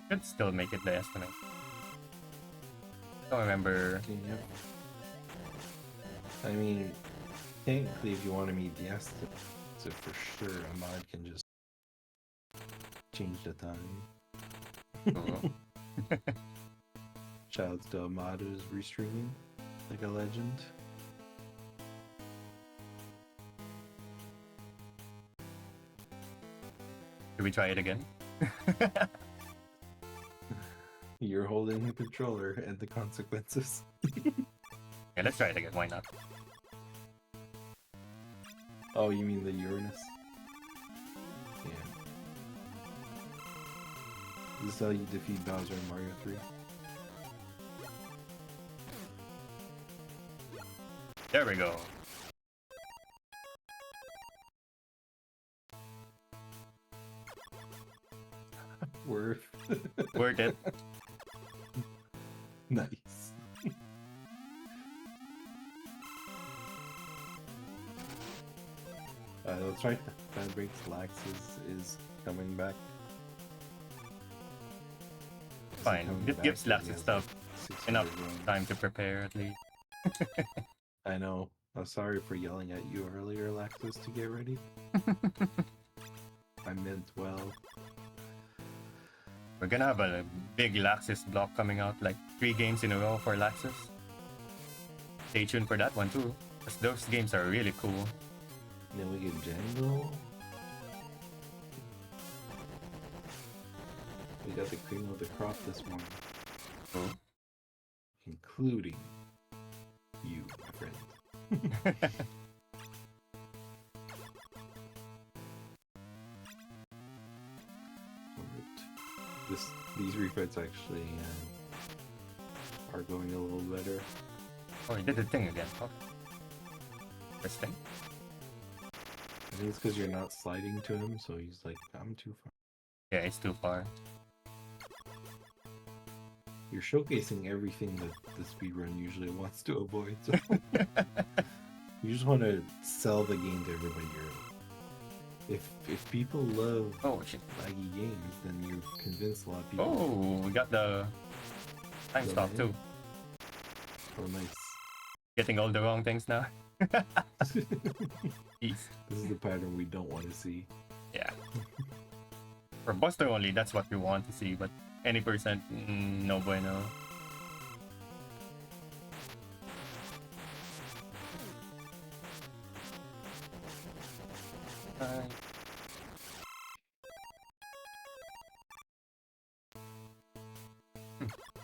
Could still make it the estimate. Don't remember. Yeah. I mean, technically, if you want to meet the estimate, so for sure, Ahmad can just change the time. Cool. Shoutouts to Ahmad who's restreaming like a legend. Should we try it again? You're holding the controller and the consequences. Yeah, let's try it again. Why not? Oh, you mean the Uranus? Yeah. This is how you defeat Bowser in Mario 3. There we go. Worth. Worth it. Nice. That's right. Bad Breaks Lax is coming back. Fine. It gives Lax and stuff enough time to prepare at least. I know. I'm sorry for yelling at you earlier, Laxus, to get ready. I meant well. We're gonna have a big Laxus block coming out, like 3 games in a row for Laxus. Stay tuned for that one too, because those games are really cool. Then we get Django. We got the cream of the crop this morning. Cool. Including you, my friend. These refits actually are going a little better. Oh, he did the thing again. Okay. This thing? I think it's because you're not sliding to him, so he's like, I'm too far. Yeah, it's too far. You're showcasing everything that the speedrun usually wants to avoid. So you just want to sell the game to everybody early. If people love laggy games, then you convince a lot of people. Oh, we got the time stop too. Oh, nice. Getting all the wrong things now. Jeez. This is the pattern we don't want to see. Yeah. For Buster only, that's what we want to see, but any percent, no bueno. Uh,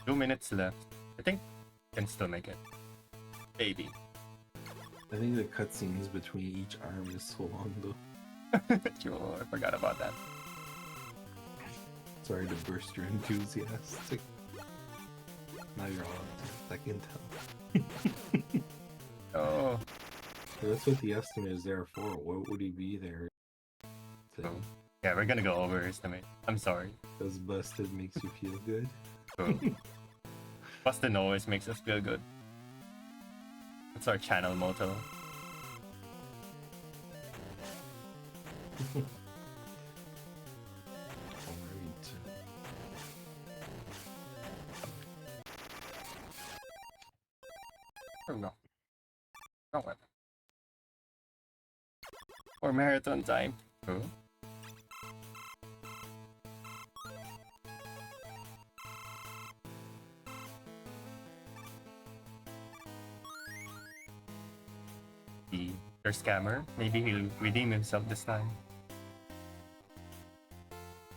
2 minutes left. I think can still make it. Maybe. I think the cutscenes between each arm is so long though. Sure, I forgot about that. Sorry to burst your enthusiastic. Now you're on. I can tell. Oh. That's what the estimate is there for. What would he be there? Oh. Yeah, we're gonna go overestimate. I'm sorry. Because busted makes you feel good. Oh. Busted always makes us feel good. That's our channel motto. Alright. Oh no. Oh well. Or marathon time. Oh. Their scammer. Maybe he'll redeem himself this time.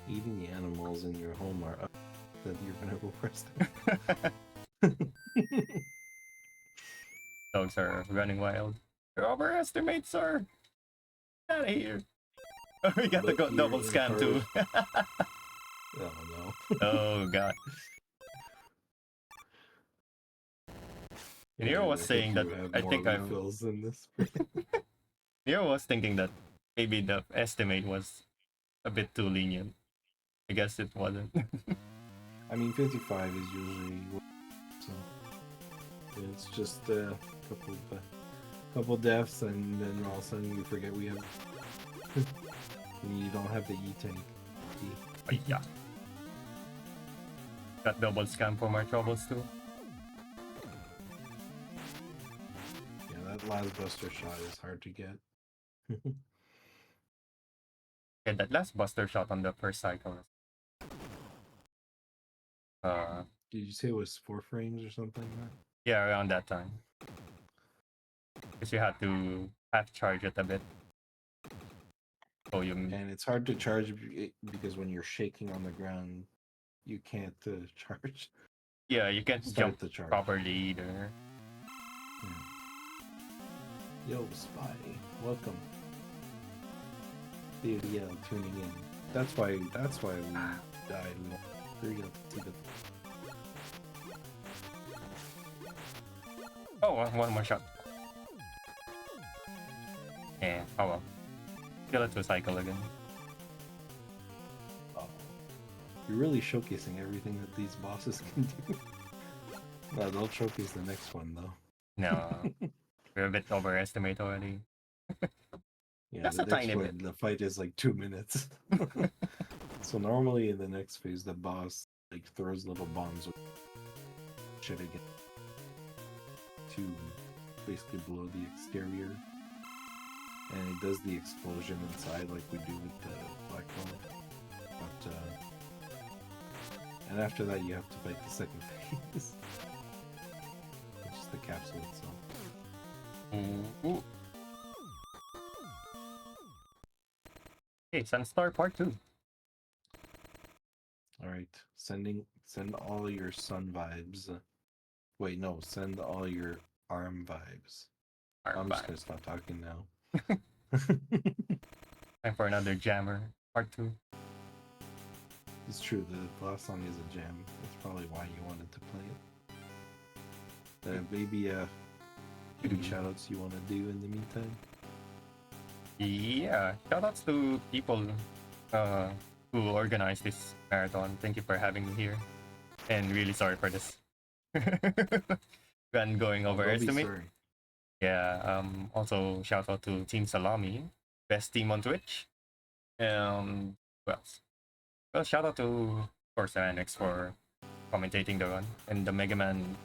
Eating the animals in your home are up that you're gonna go first. Dogs are running wild. You're overestimate, sir. Get out of here. We got the But here double in scam too. Oh no. Oh god. Nero was I saying hope that you have I more think I'm. refills in this. Nero was thinking that maybe the estimate was a bit too lenient. I guess it wasn't. I mean, 55 is usually so. It's just a couple deaths, and then all of a sudden we forget we have. And you don't have the E tank. Oh, yeah. Got double scam for my troubles too. Yeah, that last buster shot is hard to get. Yeah, that last buster shot on the first cycle. Did you say it was 4 frames or something? Yeah, around that time. Because you had to half charge it a bit. So you. And it's hard to charge because when you're shaking on the ground, you can't charge. Yeah, you can't Start jump the charge properly either. Yeah. Yo, Spy, welcome. Yeah, tuning in. That's why we died. We hurry up to see the. Oh, one more shot. Yeah, oh well. Kill it to cycle again. Oh, you're really showcasing everything that these bosses can do. No, they'll showcase the next one though. No, we're a bit overestimate already. Yeah, Just the a next tiny one, bit. the fight is like 2 minutes. So normally in the next phase, the boss like throws little bombs with shit again to basically blow the exterior, and it does the explosion inside like we do with the black hole. But and after that, you have to fight the second phase, which is the capsule itself. Ooh. Okay, Sunstar Part 2. Alright, send all your sun vibes. Wait, no, send all your arm vibes. I'm just gonna stop talking now. Time for another jammer. Part 2. It's true, the last song is a jam. That's probably why you wanted to play it. Maybe any shoutouts you want to do in the meantime? Yeah, shoutouts to people who organized this marathon. Thank you for having me here. And really sorry for this. When going overestimate. Yeah, also shout out to Team Salami, best team on Twitch. Who else? Well, shout out to, of course, Annex for commentating the run, and the Mega Man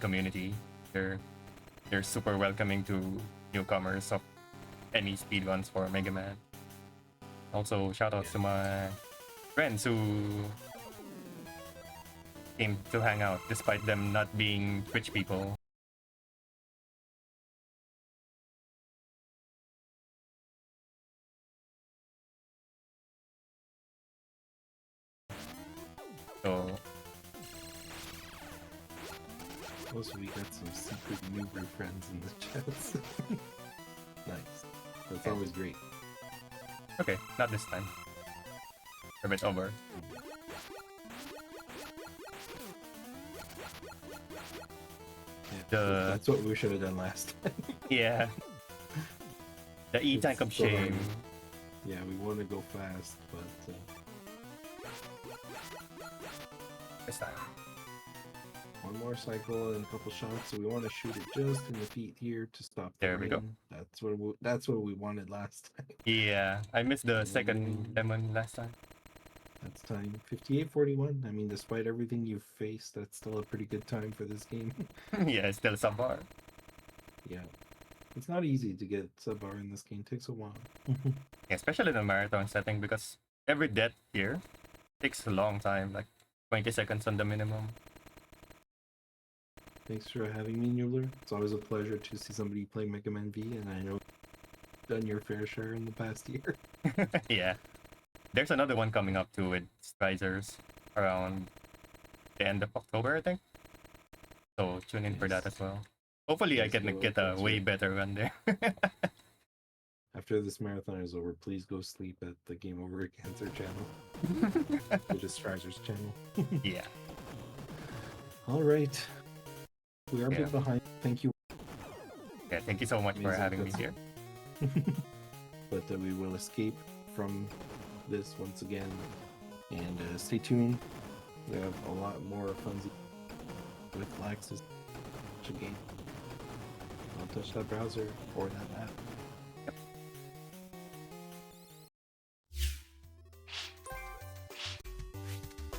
community. They're super welcoming to newcomers of any speedruns for Mega Man. Also, shout out to my friends who came to hang out despite them not being Twitch people. So also, we got some secret Noobler friends in the chats. Nice. That's always great. okay, not this time. A bit over. Yeah, that's what we should have done last time. Yeah. The E-Tank of shame. Yeah, we want to go fast, but this time. One more cycle and a couple shots. So we want to shoot it just in the feet here to stop the There we go. rain. That's what we wanted last time. Yeah, I missed the second lemon last time. That's time 58-41. I mean, despite everything you've faced, that's still a pretty good time for this game. Yeah, it's still subpar. Yeah. It's not easy to get sub-bar in this game. It takes a while. Yeah, especially in a marathon setting because every death here takes a long time, like 20 seconds on the minimum. Thanks for having me, Noobler. It's always a pleasure to see somebody play Mega Man V, and I know you've done your fair share in the past year. Yeah. There's another one coming up too with Strizers around the end of October, I think. So tune in for that as well. Hopefully I Please can go get a answer. way better run there. After this marathon is over, please go sleep at the Game Over Cancer channel, which is Strizer's channel. Yeah. All right. We are a Yeah. bit behind. Thank you. Yeah, thank you so much for Amazing having me cutscene. here. But we will escape from this once again. And stay tuned. We have a lot more fun with Lax's game. Don't touch that browser or that app.